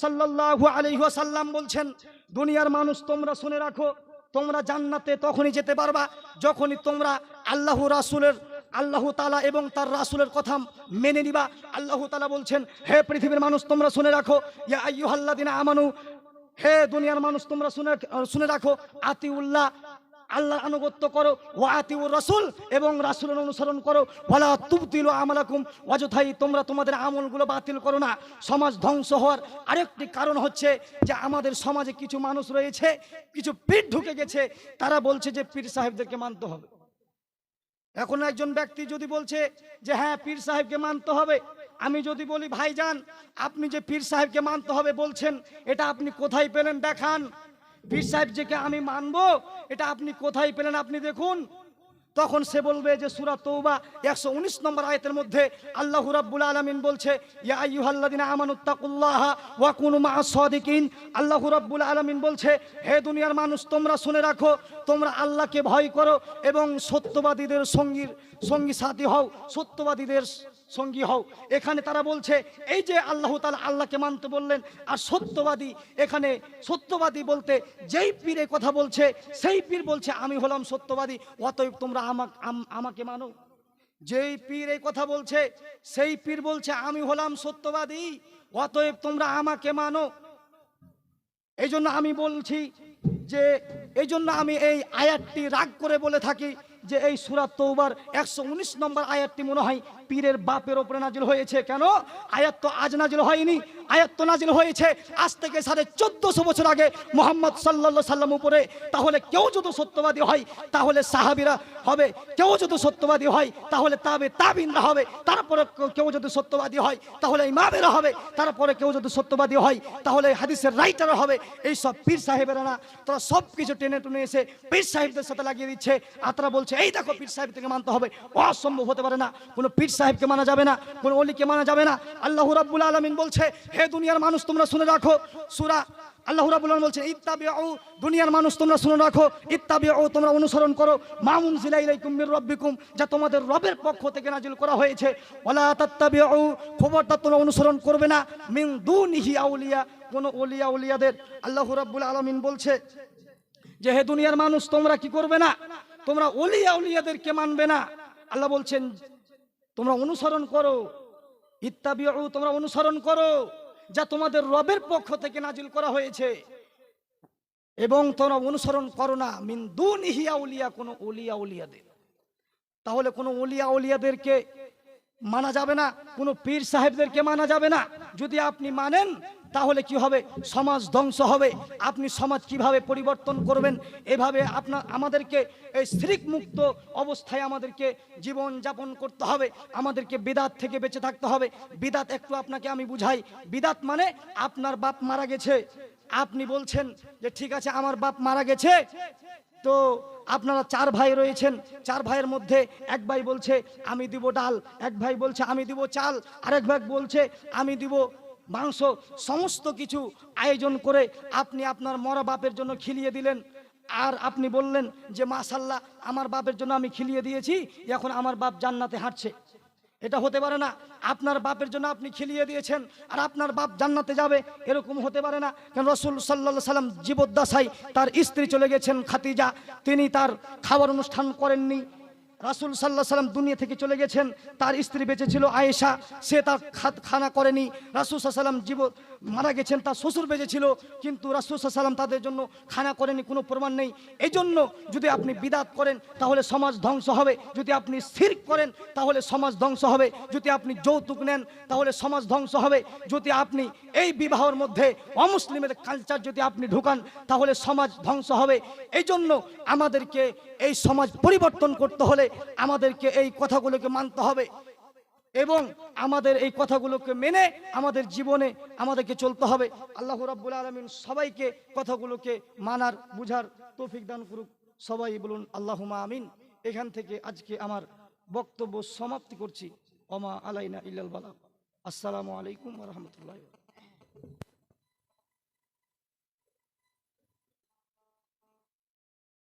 সাল্লাল্লাহু আলাইহি ওয়াসাল্লাম বলছেন, দুনিয়ার মানুষ তোমরা শুনে রাখো, তোমরা জান্নাতে তখনই যেতে পারবা যখনই তোমরা আল্লাহ তাআলা এবং তার রাসূলের কথা মেনে নিবা। আল্লাহ তাআলা বলছেন, হে পৃথিবীর মানুষ তোমরা শুনে রাখো, ইয়া আইয়ুহাল্লাযিনা আমানু, হে দুনিয়ার মানুষ তোমরা শুনে রাখো, আতিউল্লাহ, আল্লাহর আনুগত্য করো, ওয়া আতিউর রাসূল, এবং রাসূলের অনুসরণ করো, ওয়ালা তুবতিলু আমালাকুম ওয়াজতাই, তোমরা তোমাদের আমলগুলো বাতিল করো না। সমাজ ধ্বংস হওয়ার আরেকটি কারণ হচ্ছে যে আমাদের সমাজে কিছু মানুষ রয়েছে, কিছু পীর ঢুকে গেছে, তারা বলছে যে পীর সাহেবদেরকে মানতে হবে। এখন একজন ব্যক্তি যদি বলছে যে হ্যাঁ পীর সাহেবকে মানতে হবে, আমি যদি বলি ভাইজান আপনি যে পীর সাহেবকে মানতে হবে বলছেন, এটা আপনি কোথায় পেলেন দেখান। পীর সাহেব যে আমি মানবো এটা আপনি কোথায় পেলেন আপনি দেখুন। তখন সে বলবে যে সূরা তওবা 119 নম্বর আয়াতের মধ্যে আল্লাহ রাব্বুল আলামিন বলছে, ইয়া আইয়ুহাল্লাযিনা আমানুত্তাকুল্লাহা ওয়া কুনু মা'আস সাদিকিন। আল্লাহ রাব্বুল আলামিন বলছে, হে দুনিয়ার মানুষ তোমরা শুনে রাখো, তোমরা আল্লাহকে ভয় করো এবং সত্যবাদীদের সঙ্গী সাথী হও, সত্যবাদীদের সঙ্গী হও। এখানে তারা বলছে এই যে আল্লাহ তাআলা আল্লাহকে মানতে বললেন, আর সত্যবাদী, এখানে সত্যবাদী বলতে যেই পীর এই কথা বলছে সেই পীর বলছে আমি হলাম সত্যবাদী, অতএব তোমরা আমাকে মানো। যেই পীর এই কথা বলছে সেই পীর বলছে আমি হলাম সত্যবাদী, অতএব তোমরা আমাকে মানো। এই জন্য আমি বলছি যে এই জন্য আমি এই আয়াতটি রাগ করে বলে থাকি যে এই সূরা তওবার 119 নম্বর আয়াতটি মনে হয় পীরের বাপের উপরে নাজিল হয়েছে। কেন? আয়াত তো আজ নাজিল হয়নি, আয়াত তো নাজিল হয়েছে আজ থেকে 1450 বছর আগে মুহাম্মদ সাল্লাল্লাহু আলাইহি সাল্লাম উপরে। তাহলে কেউ যদি সত্যবাদী হয় তাহলে সাহাবীরা হবে, কেউ যদি সত্যবাদী হয় তাহলে তাবিনরা হবে, তারপরে কেউ যদি সত্যবাদী হয় তাহলে ইমামেরা হবে, তারপরে কেউ যদি সত্যবাদী হয় তাহলে হাদিসের রাইটার হবে। এই সব পীর সাহেবেরা না, তারা সব কিছু টেনে টুনে এসে পীর সাহেবদের সাথে লাগিয়ে দিচ্ছে। আর তারা বলছে এই দেখো পীর সাহেব থেকে মানতে হবে। অসম্ভব হতে পারে না, কোনো পীর সাহেবকে মানা যাবে না, কোনো ওলিকে মানা যাবে না। আল্লাহ রাব্বুল আলামিন বলছে, হে দুনিয়ার মানুষ তোমরা শুনে রাখো, সূরা আল্লাহ রাব্বুল আলামিন বলছেন ইত্তাবিউ, দুনিয়ার মানুষ তোমরা শুনে রাখো, ইত্তাবিউ তোমরা অনুসরণ করো, মা উনজিলা ইলাইকুম মির রাব্বিকুম, যা তোমাদের রবের পক্ষ থেকে নাজিল করা হয়েছে, ওয়ালা তাত্তাবিউ, খবরদার তোমরা অনুসরণ করবে না, মিন দুনিহি আউলিয়া, কোন ওলিয়া উলিয়াদের। আল্লাহ রাব্বুল আলামিন বলছে যে হে দুনিয়ার মানুষ তোমরা কি করবে না, তোমরা ওলিয়া উলিয়াদেরকে মানবে না। আল্লাহ বলছেন তোমরা অনুসরণ করো, ইত্তাবিউ তোমরা অনুসরণ করো যা তোমাদের রবের পক্ষ থেকে নাজিল করা হয়েছে, এবং তোমরা অনুসরণ করো না মিন দুনিহি আউলিয়া, কোন ওলিয়া উলিয়াদের। তাহলে কোন ওলিয়া উলিয়াদেরকে মানা যাবে না, কোন পীর সাহেবদেরকে মানা যাবে না। যদি আপনি মানেন তাহলে কি হবে? সমাজ ধ্বংস হবে। আপনি সমাজ কিভাবে পরিবর্তন করবেন? এভাবে আমাদেরকে এই শিরক মুক্ত অবস্থায় আমাদেরকে জীবন যাপন করতে হবে, আমাদেরকে বিদআত থেকে বেঁচে থাকতে হবে। বিদআত একটু আপনাকে আমি বুঝাই। বিদআত মানে আপনার বাপ মারা গেছে, আপনি বলছেন যে ঠিক আছে আমার বাপ মারা গেছে, তো আপনারা 4 ভাই রয়েছেন, 4 ভাইয়ের মধ্যে এক ভাই বলছে আমি দিব ডাল, এক ভাই বলছে আমি দিব চাল, আরেক ভাই বলছে আমি দিব মাংস। সমস্ত কিছু আয়োজন করে আপনি আপনার মরা বাপের জন্য খিলিয়ে দিলেন, আর আপনি বললেন যে মাশাআল্লাহ আমার বাপের জন্য আমি খিলিয়ে দিয়েছি, এখন আমার বাপ জান্নাতে হাঁটছে। এটা হতে পারে না। আপনার বাপের জন্য আপনি খিলিয়ে দিয়েছেন আর আপনার বাপ জান্নাতে যাবে, এরকম হতে পারে না। কারণ রাসূল সাল্লাল্লাহু আলাইহি সাল্লাম জীবদ্দশায় তার স্ত্রী চলে গেছেন খাদিজা, তিনি তার খাবার অনুষ্ঠান করেননি। রাসূল সাল্লাল্লাহু আলাইহি সাল্লাম দুনিয়া থেকে চলে গেছেন, তার স্ত্রী বেঁচে ছিল আয়েশা, সে তার খানা করেনি। রাসূল সাল্লাল্লাহু আলাইহি সাল্লাম মারা গেছেন, তার শ্বশুর বেঁচে ছিল, কিন্তু রাসূল সাল্লাল্লাহু আলাইহি সাল্লাম তাদের জন্য খানা করেনি, কোনো প্রমাণ নেই। এই জন্য যদি আপনি বিদআত করেন তাহলে সমাজ ধ্বংস হবে, যদি আপনি শিরক করেন তাহলে সমাজ ধ্বংস হবে, যদি আপনি যৌতুক নেন তাহলে সমাজ ধ্বংস হবে, যদি আপনি এই বিবাহের মধ্যে অমুসলিমের কালচার যদি আপনি ঢুকান তাহলে সমাজ ধ্বংস হবে। এই জন্য আমাদেরকে এই সমাজ পরিবর্তন করতে হলে আমাদেরকে এই কথাগুলোকে মানতে হবে, এবং আমাদের এই কথাগুলোকে মেনে আমাদের জীবনে আমাদেরকে চলতে হবে। আল্লাহ রাব্বুল আলামিন সবাইকে কথাগুলোকে মানার বুঝার তৌফিক দান করুক। সবাই বলুন আল্লাহুম্মা আমিন। এখান থেকে আজকে আমার বক্তব্য সমাপ্তি করছি। ওমা আলাইনা ইল্লাল বালাগ। আসসালামু আলাইকুম ওয়া রাহমাতুল্লাহি।